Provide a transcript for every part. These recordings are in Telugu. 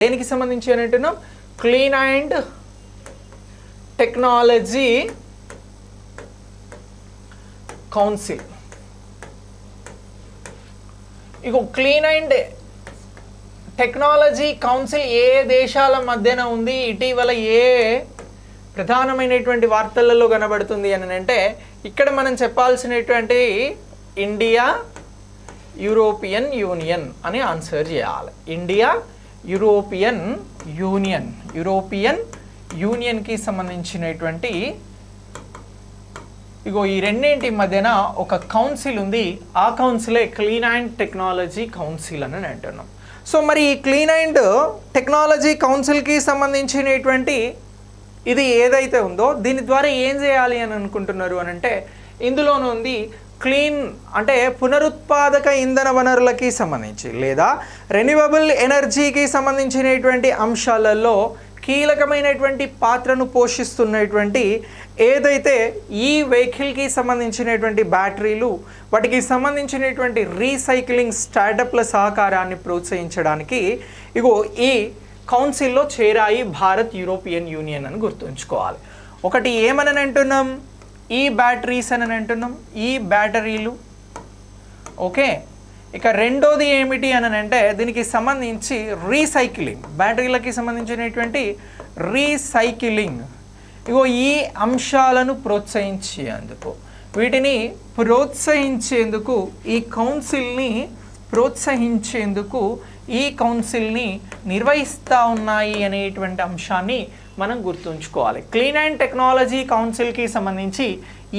దేనికి సంబంధించి అని అంటున్నాం? Clean and technology council. ఇగో క్లీన్ అండ్ టెక్నాలజీ కౌన్సిల్ ఏ దేశాల మధ్యన ఉంది, ఇటీవల ఏ ప్రధానమైనటువంటి వార్తలలో కనబడుతుంది అని అంటే ఇక్కడ మనం చెప్పాల్సినటువంటి ఇండియా, యూరోపియన్ యూనియన్ అని ఆన్సర్ చేయాలి. ఇండియా, యూరోపియన్ యూనియన్కి సంబంధించినటువంటి ఇగో ఈ రెండింటి మధ్యన ఒక కౌన్సిల్ ఉంది. ఆ కౌన్సిలే క్లీన్ అండ్ టెక్నాలజీ కౌన్సిల్ అని అంటున్నాం. సో మరి ఈ క్లీన్ అండ్ టెక్నాలజీ కౌన్సిల్కి సంబంధించినటువంటి ఇది ఏదైతే ఉందో దీని ద్వారా ఏం చేయాలి అని అనుకుంటున్నారు అని అంటే ఇందులోనే ఉంది క్లీన్ అంటే పునరుత్పాదక ఇంధన వనరులకి సంబంధించి లేదా రెన్యూవబుల్ ఎనర్జీకి సంబంధించినటువంటి అంశాలలో కీలకమైనటువంటి పాత్రను పోషిస్తున్నటువంటి ఏదైతే ఈ వెహికల్కి సంబంధించినటువంటి బ్యాటరీలు వాటికి సంబంధించినటువంటి రీసైక్లింగ్ స్టార్టప్ల సహకారాన్ని ప్రోత్సహించడానికి ఇగో ఈ కౌన్సిల్లో చేరాయి భారత్, యూరోపియన్ యూనియన్ అని గుర్తుంచుకోవాలి. ఒకటి ఏమని అంటున్నాం? ఈ బ్యాటరీస్ అని అంటున్నాం, ఈ బ్యాటరీలు. ఓకే, ఇక రెండోది ఏమిటి అని అంటే దీనికి సంబంధించి రీసైక్లింగ్, బ్యాటరీలకి సంబంధించినటువంటి రీసైక్లింగ్. ఇగో ఈ అంశాలను ప్రోత్సహించేందుకు, వీటిని ప్రోత్సహించేందుకు ఈ కౌన్సిల్ని ప్రోత్సహించేందుకు ఈ కౌన్సిల్ని నిర్వహిస్తూ ఉన్నాయి అనేటువంటి అంశాన్ని మనం గుర్తుంచుకోవాలి. క్లీన్ అండ్ టెక్నాలజీ కౌన్సిల్కి సంబంధించి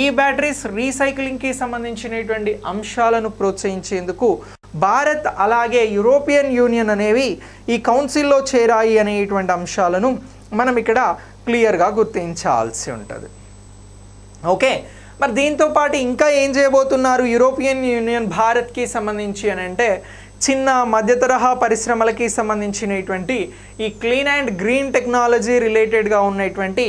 ఈ బ్యాటరీస్ రీసైక్లింగ్కి సంబంధించినటువంటి అంశాలను ప్రోత్సహించేందుకు భారత్ అలాగే యూరోపియన్ యూనియన్ అనేవి ఈ కౌన్సిల్లో చేరాయి అనేటువంటి అంశాలను మనం ఇక్కడ క్లియర్గా గుర్తించాల్సి ఉంటుంది. ఓకే, మరి దీంతో పాటు ఇంకా ఏం చేయబోతున్నారు యూరోపియన్ యూనియన్ భారత్కి సంబంధించి అని అంటే చిన్న మధ్య తరహా పరిశ్రమలకి సంబంధించినటువంటి ఈ క్లీన్ అండ్ గ్రీన్ టెక్నాలజీ రిలేటెడ్గా ఉన్నటువంటి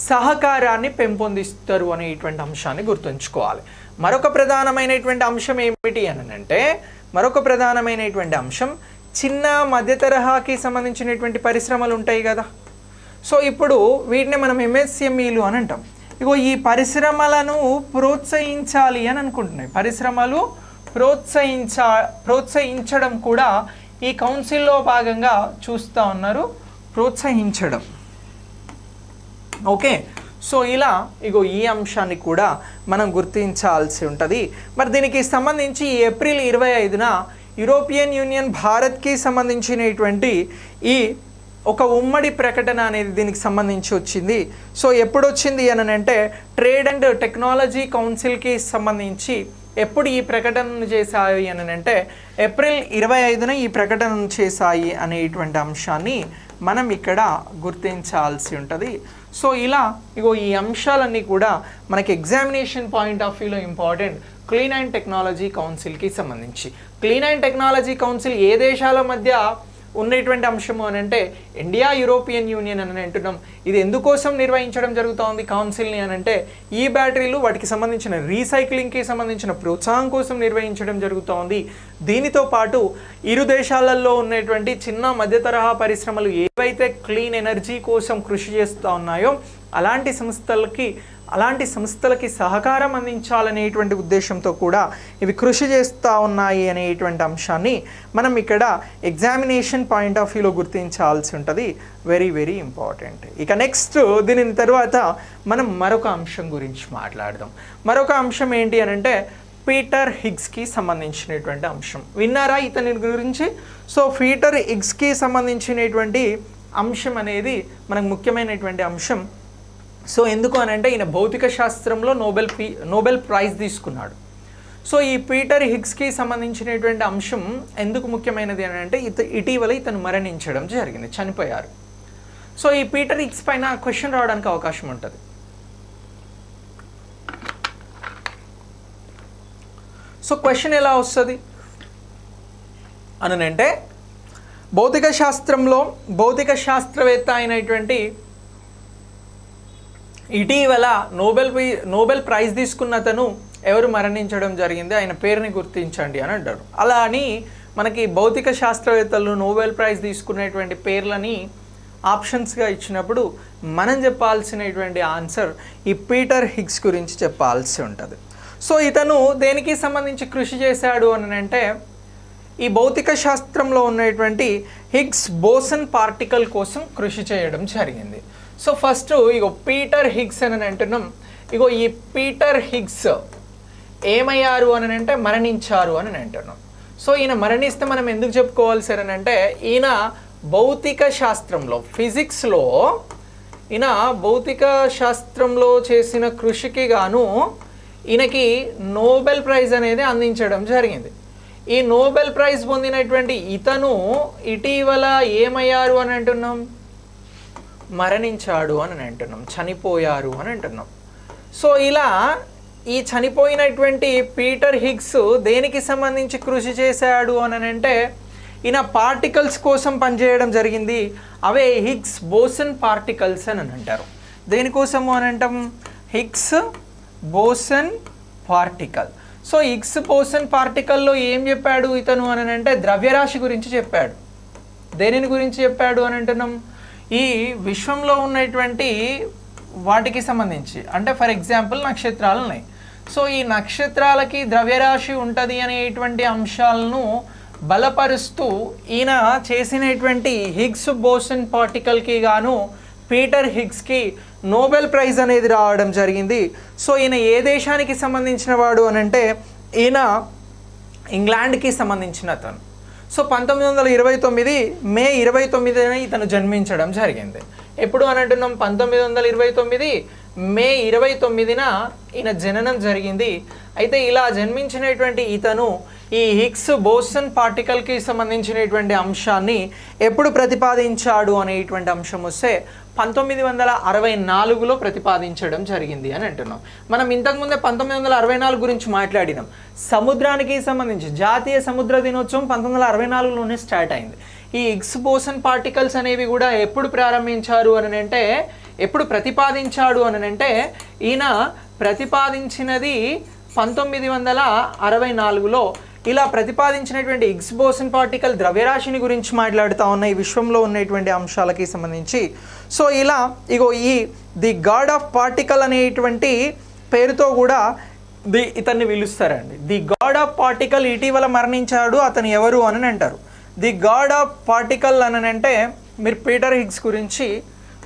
సహకారాన్ని పెంపొందిస్తారు అనేటువంటి అంశాన్ని గుర్తుంచుకోవాలి. మరొక ప్రధానమైనటువంటి అంశం ఏమిటి అని అంటే చిన్న మధ్య తరహాకి సంబంధించినటువంటి పరిశ్రమలు ఉంటాయి కదా. సో ఇప్పుడు వీటిని మనం ఎంఎస్ఎంఈలు అని అంటాం. ఇగో ఈ పరిశ్రమలను ప్రోత్సహించాలి అని అనుకుంటున్నాయి. పరిశ్రమలు ప్రోత్సహించడం కూడా ఈ కౌన్సిల్లో భాగంగా చూస్తూ ఉన్నారు, ప్రోత్సహించడం. ఓకే, సో ఇలా ఇగో ఈ అంశాన్ని కూడా మనం గుర్తించాల్సి ఉంటుంది. మరి దీనికి సంబంధించి ఏప్రిల్ 25న యూరోపియన్ యూనియన్ భారత్కి సంబంధించినటువంటి ఈ ఒక ఉమ్మడి ప్రకటన అనేది దీనికి సంబంధించి వచ్చింది. సో ఎప్పుడు వచ్చింది అని అంటే ట్రేడ్ అండ్ టెక్నాలజీ కౌన్సిల్కి సంబంధించి ఎప్పుడు ఈ ప్రకటనను చేశాయి అని అంటే ఏప్రిల్ 25న ఈ ప్రకటనను చేశాయి అనేటువంటి అంశాన్ని మనం ఇక్కడ గుర్తించాల్సి ఉంటుంది. సో ఇలా ఇగో ఈ అంశాలన్నీ కూడా మనకి ఎగ్జామినేషన్ పాయింట్ ఆఫ్ వ్యూలో ఇంపార్టెంట్. క్లీన్ అండ్ టెక్నాలజీ కౌన్సిల్కి సంబంధించి క్లీన్ అండ్ టెక్నాలజీ కౌన్సిల్ ఏ దేశాల మధ్య ఉన్నటువంటి అంశము అని అంటే ఇండియా, యూరోపియన్ యూనియన్ అని అంటున్నాం. ఇది ఎందుకోసం నిర్వహించడం జరుగుతోంది కౌన్సిల్ని అని అంటే ఈ బ్యాటరీలు వాటికి సంబంధించిన రీసైక్లింగ్కి సంబంధించిన ప్రోత్సాహం కోసం నిర్వహించడం జరుగుతోంది. దీనితో పాటు ఇరు దేశాలలో ఉన్నటువంటి చిన్న మధ్య తరహా పరిశ్రమలు ఏవైతే క్లీన్ ఎనర్జీ కోసం కృషి చేస్తూ ఉన్నాయో అలాంటి సంస్థలకి సహకారం అందించాలనేటువంటి ఉద్దేశంతో కూడా ఇవి కృషి చేస్తూ ఉన్నాయి అనేటువంటి అంశాన్ని మనం ఇక్కడ ఎగ్జామినేషన్ పాయింట్ ఆఫ్ వ్యూలో గుర్తించాల్సి ఉంటుంది. Very very important. ఇక నెక్స్ట్ దీని తర్వాత మనం మరొక అంశం గురించి మాట్లాడదాం. మరొక అంశం ఏంటి అని అంటే పీటర్ హిగ్స్కి సంబంధించినటువంటి అంశం. విన్నారా ఇతని గురించి? సో పీటర్ హిగ్స్కి సంబంధించినటువంటి అంశం అనేది మనకు ముఖ్యమైనటువంటి అంశం. సో ఎందుకు అని అంటే ఈయన భౌతిక శాస్త్రంలో నోబెల్ ప్రైజ్ తీసుకున్నాడు. సో ఈ పీటర్ హిగ్స్కి సంబంధించినటువంటి అంశం ఎందుకు ముఖ్యమైనది అని అంటే ఇటీవల ఇతను మరణించడం జరిగింది, చనిపోయారు. సో ఈ పీటర్ హిగ్స్ పైన క్వశ్చన్ రావడానికి అవకాశం ఉంటుంది. సో క్వశ్చన్ ఎలా వస్తుంది అని అంటే భౌతిక శాస్త్రవేత్త అయినటువంటి ఇటీవల నోబెల్ ప్రైజ్ తీసుకున్న అతను ఎవరు మరణించడం జరిగింది, ఆయన పేరుని గుర్తించండి అని అంటారు. అలా అని మనకి భౌతిక శాస్త్రవేత్తలు నోబెల్ ప్రైజ్ తీసుకునేటువంటి పేర్లని ఆప్షన్స్గా ఇచ్చినప్పుడు మనం చెప్పాల్సినటువంటి ఆన్సర్ ఈ పీటర్ హిగ్స్ గురించి చెప్పాల్సి ఉంటుంది. సో ఇతను దేనికి సంబంధించి కృషి చేశాడు అని అంటే ఈ భౌతిక శాస్త్రంలో ఉన్నటువంటి హిగ్స్ బోసన్ పార్టికల్ కోసం కృషి చేయడం జరిగింది. సో ఫస్ట్ ఇగో పీటర్ హిగ్స్ అని అంటున్నాం. ఇగో ఈ పీటర్ హిగ్స్ ఏమయ్యారు అని అంటే మరణించారు అని అంటున్నాం. సో ఈయన మరణిస్తే మనం ఎందుకు చెప్పుకోవాలి సార్ అని అంటే ఈయన భౌతిక శాస్త్రంలో ఫిజిక్స్లో ఈయన భౌతిక శాస్త్రంలో చేసిన కృషికి గాను ఈయనకి నోబెల్ ప్రైజ్ అనేది అందించడం జరిగింది. ఈ నోబెల్ ప్రైజ్ పొందినటువంటి ఇతను ఇటీవల ఏమయ్యారు అని అంటున్నాం, మరణించాడు అని అంటున్నాం, చనిపోయారు అని అంటున్నాం. సో ఇలా ఈ చనిపోయినటువంటి పీటర్ హిగ్స్ దేనికి సంబంధించి కృషి చేశాడు అని అంటే ఈయన పార్టికల్స్ కోసం పనిచేయడం జరిగింది. అవే హిగ్స్ బోసన్ పార్టికల్స్ అని అంటారు. దేనికోసము అని అంటాం, Higgs boson particle. So Higgs boson పార్టికల్లో ఏం చెప్పాడు ఇతను అని అంటే ద్రవ్యరాశి గురించి చెప్పాడు. దేనిని గురించి చెప్పాడు అని అంటున్నాం, ఈ విశ్వంలో ఉన్నటువంటి వాటికి సంబంధించి, అంటే ఫర్ ఎగ్జాంపుల్ నక్షత్రాలు ఉన్నాయి. సో ఈ నక్షత్రాలకి ద్రవ్యరాశి ఉంటుంది అనేటువంటి అంశాలను బలపరుస్తూ ఈయన చేసినటువంటి హిగ్స్ బోసన్ పార్టికల్కి గాను పీటర్ హిగ్స్కి నోబెల్ ప్రైజ్ అనేది రావడం జరిగింది. సో ఈయన ఏ దేశానికి సంబంధించిన వాడు అని అంటే ఈయన ఇంగ్లాండ్కి సంబంధించిన అతను. సో 1929 మే 29న ఇతను జన్మించడం జరిగింది. ఎప్పుడు అని అంటున్నాం, 1929 మే 29న ఈయన జననం జరిగింది. అయితే ఇలా జన్మించినటువంటి ఇతను ఈ హిగ్స్ బోసన్ పార్టికల్కి సంబంధించినటువంటి అంశాన్ని ఎప్పుడు ప్రతిపాదించాడు అనేటువంటి అంశం వస్తే 1964లో ప్రతిపాదించడం జరిగింది అని అంటున్నాం. మనం ఇంతకుముందే 1964 గురించి మాట్లాడినాం. సముద్రానికి సంబంధించి జాతీయ సముద్ర దినోత్సవం 1964లోనే స్టార్ట్ అయింది. ఈ హిగ్స్ బోసన్ పార్టికల్స్ అనేవి కూడా ఎప్పుడు ప్రారంభించారు అని అంటే, ఎప్పుడు ప్రతిపాదించాడు అని అంటే ఈయన ప్రతిపాదించినది 1964లో. ఇలా ప్రతిపాదించినటువంటి హిగ్స్ బోసన్ పార్టికల్ ద్రవ్యరాశిని గురించి మాట్లాడుతూ ఉన్నాయి విశ్వంలో ఉన్నటువంటి అంశాలకి సంబంధించి. సో ఇలా ఇగో ఈ ది గాడ్ ఆఫ్ పార్టికల్ అనేటువంటి పేరుతో కూడా ఇతన్ని పిలుస్తారండి. ది గాడ్ ఆఫ్ పార్టికల్ ఇటీవల మరణించాడు, అతను ఎవరు అని అంటారు. ది గాడ్ ఆఫ్ పార్టికల్ అని అంటే మీరు పీటర్ హిగ్స్ గురించి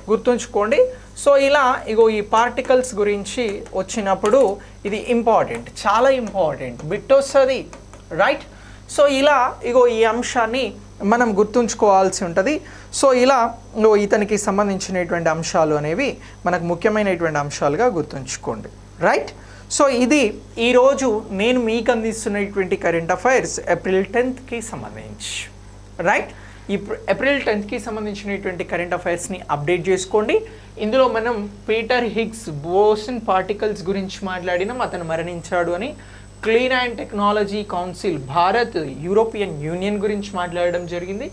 గుర్తుంచుకోండి. సో ఇలా ఇగో ఈ పార్టికల్స్ గురించి వచ్చినప్పుడు ఇది ఇంపార్టెంట్, చాలా ఇంపార్టెంట్ బిట్ వస్తుంది, రైట్. సో ఇలా ఇగో ఈ అంశాన్ని మనం గుర్తుంచుకోవాల్సి ఉంటుంది. సో ఇలా ఇతనికి సంబంధించినటువంటి అంశాలు అనేవి మనకు ముఖ్యమైనటువంటి అంశాలుగా గుర్తుంచుకోండి, రైట్. సో ఇది ఈరోజు నేను మీకు అందిస్తున్నటువంటి కరెంట్ అఫైర్స్ ఏప్రిల్ 10కి సంబంధించి, రైట్. ఈ ఏప్రిల్ 10కి సంబంధించినటువంటి కరెంట్ అఫైర్స్ని అప్డేట్ చేసుకోండి. ఇందులో మనం పీటర్ హిగ్స్ బోసన్ పార్టికల్స్ గురించి మాట్లాడినాం, అతను మరణించాడు అని. Clean and technology council Bharat European union గురించి మాట్లాడడం జరిగింది.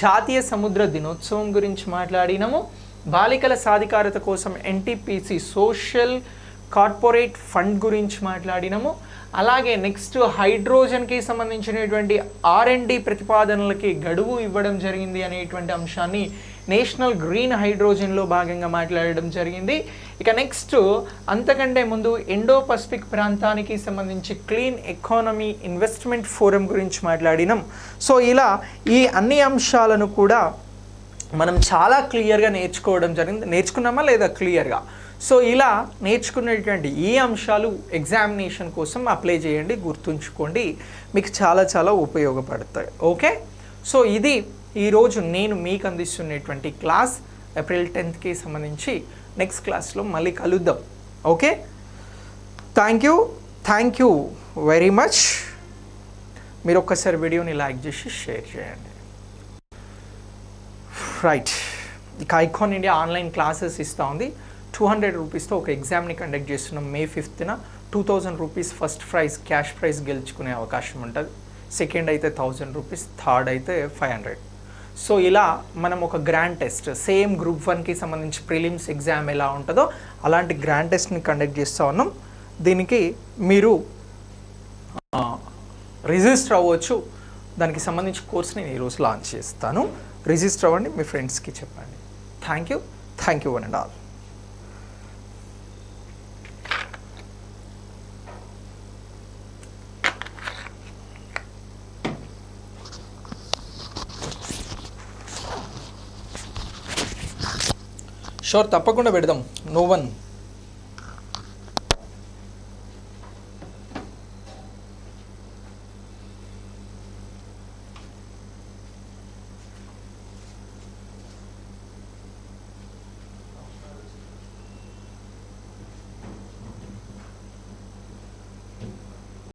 జాతీయ సముద్ర దినోత్సవం గురించి మాట్లాడినాము. బాలికల సాధికారత కోసం ఎన్టీపీసీ సోషల్ కార్పొరేట్ ఫండ్ గురించి మాట్లాడినాము. అలాగే నెక్స్ట్ హైడ్రోజన్కి సంబంధించినటువంటి R&D ప్రతిపాదనలకి గడువు ఇవ్వడం జరిగింది అనేటువంటి అంశాన్ని నేషనల్ గ్రీన్ హైడ్రోజన్లో భాగంగా మాట్లాడడం జరిగింది. ఇక నెక్స్ట్ అంతకంటే ముందు ఇండో పసిఫిక్ ప్రాంతానికి సంబంధించి క్లీన్ ఎకానమీ ఇన్వెస్ట్మెంట్ ఫోరం గురించి మాట్లాడినాం. సో ఇలా ఈ అన్ని అంశాలను కూడా మనం చాలా క్లియర్గా నేర్చుకోవడం జరిగింది. నేర్చుకున్నామా లేదా క్లియర్గా? సో ఇలా నేర్చుకునేటువంటి ఈ అంశాలు ఎగ్జామినేషన్ కోసం అప్లై చేయండి, గుర్తుంచుకోండి, మీకు చాలా చాలా ఉపయోగపడతాయి. ఓకే. సో ఇది ఈరోజు నేను మీకు అందిస్తున్నటువంటి క్లాస్ ఏప్రిల్ 10కి సంబంధించి. నెక్స్ట్ క్లాస్లో మళ్ళీ కలుద్దాం. Okay, thank you very much. మీరు ఒక్కసారి వీడియోని లైక్ చేసి షేర్ చేయండి, రైట్. ఇక ఐకాన్ ఇండియా ఆన్లైన్ క్లాసెస్ ఇస్తూ ఉంది. 200 రూపీస్తో ఒక ఎగ్జామ్ని కండక్ట్ చేస్తున్నాం మే 5న. 2000 rupees first prize cash prize గెలుచుకునే అవకాశం ఉంటుంది. సెకండ్ అయితే 1000 రూపీస్, థర్డ్ అయితే 500. సో ఇలా మనం ఒక గ్రాండ్ టెస్ట్, సేమ్ గ్రూప్ 1కి సంబంధించి ప్రిలిమ్స్ ఎగ్జామ్ ఎలా ఉంటుందో అలాంటి గ్రాండ్ టెస్ట్ని కండక్ట్ చేస్తూ ఉన్నాం. దీనికి మీరు రిజిస్టర్ అవ్వచ్చు. దానికి సంబంధించి కోర్స్ నేను ఈరోజు లాంచ్ చేస్తాను. రిజిస్టర్ అవ్వండి, మీ ఫ్రెండ్స్కి చెప్పండి. Thank you one and all. Sure, తప్పకుండా పెడదాం. No one